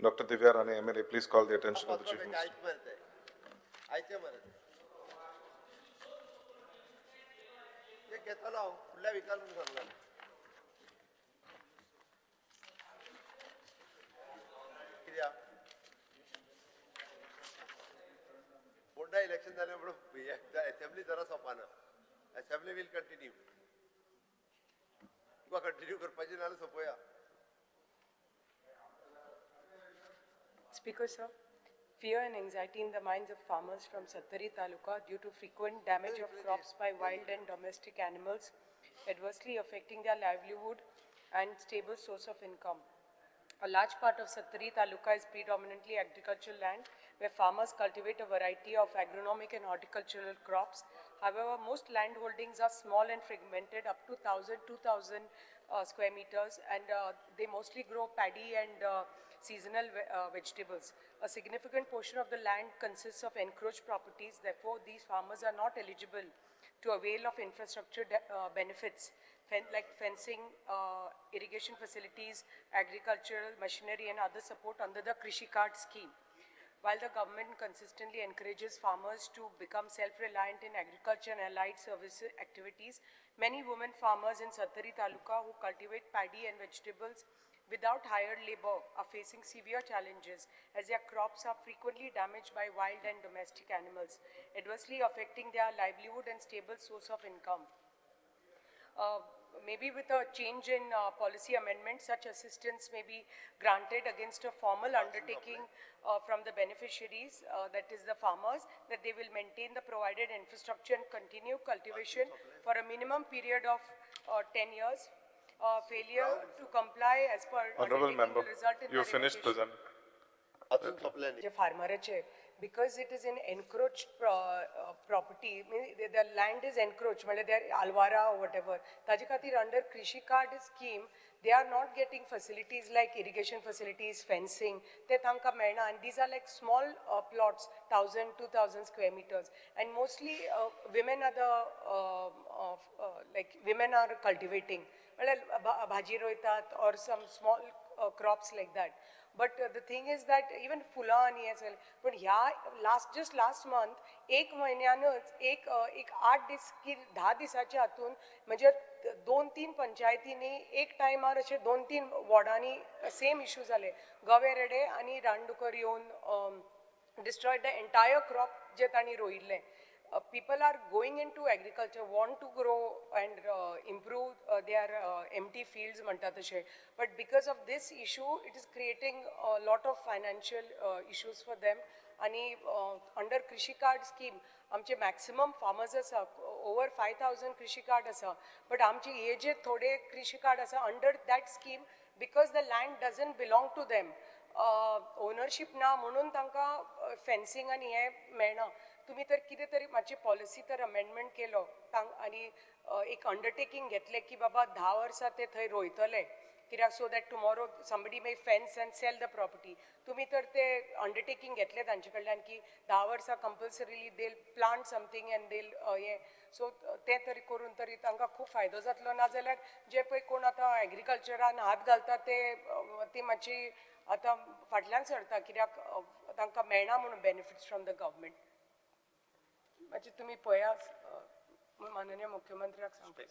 Dr. Divya Rani, MLA, please call the attention of the Chief Minister. Election the assembly assembly will continue. Continue Speaker, sir. Fear and anxiety in the minds of farmers from Sattari Taluka due to frequent damage of crops by wild and domestic animals, adversely affecting their livelihood and stable source of income. A large part of Sattari Taluka is predominantly agricultural land, where farmers cultivate a variety of agronomic and horticultural crops. However, most land holdings are small and fragmented, up to 2,000 square meters, and they mostly grow paddy and seasonal vegetables. A significant portion of the land consists of encroached properties. Therefore, these farmers are not eligible to avail of infrastructure benefits like fencing, irrigation facilities, agricultural machinery and other support under the Krishi Card scheme. While the government consistently encourages farmers to become self-reliant in agriculture and allied service activities, many women farmers in Sattari Taluka who cultivate paddy and vegetables without hired labor are facing severe challenges as their crops are frequently damaged by wild and domestic animals, adversely affecting their livelihood and stable source of income. Maybe with a change in policy amendment, such assistance may be granted against a formal undertaking from the beneficiaries, that is the farmers, that they will maintain the provided infrastructure and continue cultivation for a minimum period of 10 years. Failure to comply as per Honorable Member, result in you finished present. Because it is an encroached property, the land is encroached, they are alwara or whatever. Taji khatir under Krishi Card scheme, they are not getting facilities like irrigation facilities, fencing, and these are like small plots, 1,000, 2,000 square meters. And mostly women are women are cultivating, bhaji roitat or some small crops like that. But the thing is that even Fulani as well. But yeah, just last month, एक एक 10 दिसाच्या हातून म्हणजे 2-3 पंचायतींनी एक टायमार अशे 2-3 वॉर्डांनी same issue जाले. गवेरेडे आणि रानडुकर येवन destroyed the entire crop जे तांणी रोयिल्ले. People are going into agriculture, want to grow and improve their empty fields, but because of this issue, it is creating a lot of financial issues for them. And under Krishi Card scheme, आमचे maximum farmers asa over 5,000 Krishi Card asa, but आमचे हे जे थोडे Krishi Card asa under that scheme, because the land doesn't belong to them, ownership ना म्हणून तांकां fencing आणि हे मेळना. तुम्ही तर कितें तरी मातशी पॉलिसी तर अमेंडमेंट केलो आणि एक अंडरटेकिंग घेतले की बाबा 10 वर्सां ते थंय रोयतले कित्याक so that tomorrow somebody may fence and sell the property. तुम्ही तर ते अंडरटेकिंग घेतले तांचे कडल्यान की 10 वर्सां कंपल्सरीली देल प्लांट समथींग एंड देल हे सो ते तरी करून तरी तांकां खूब फायदो जातलो. नाजाल्यार जे पळय कोण आतां एग्रीकल्चरान हात घालता ते मातशी आतां फाटल्यान सरता कित्याक तांकां मेळना म्हणून बेनिफिट्स फ्रॉम द गव्हर्मेंट. म्हणजे तुम्ही पळया माननीय मुख्यमंत्र्याक सांगता.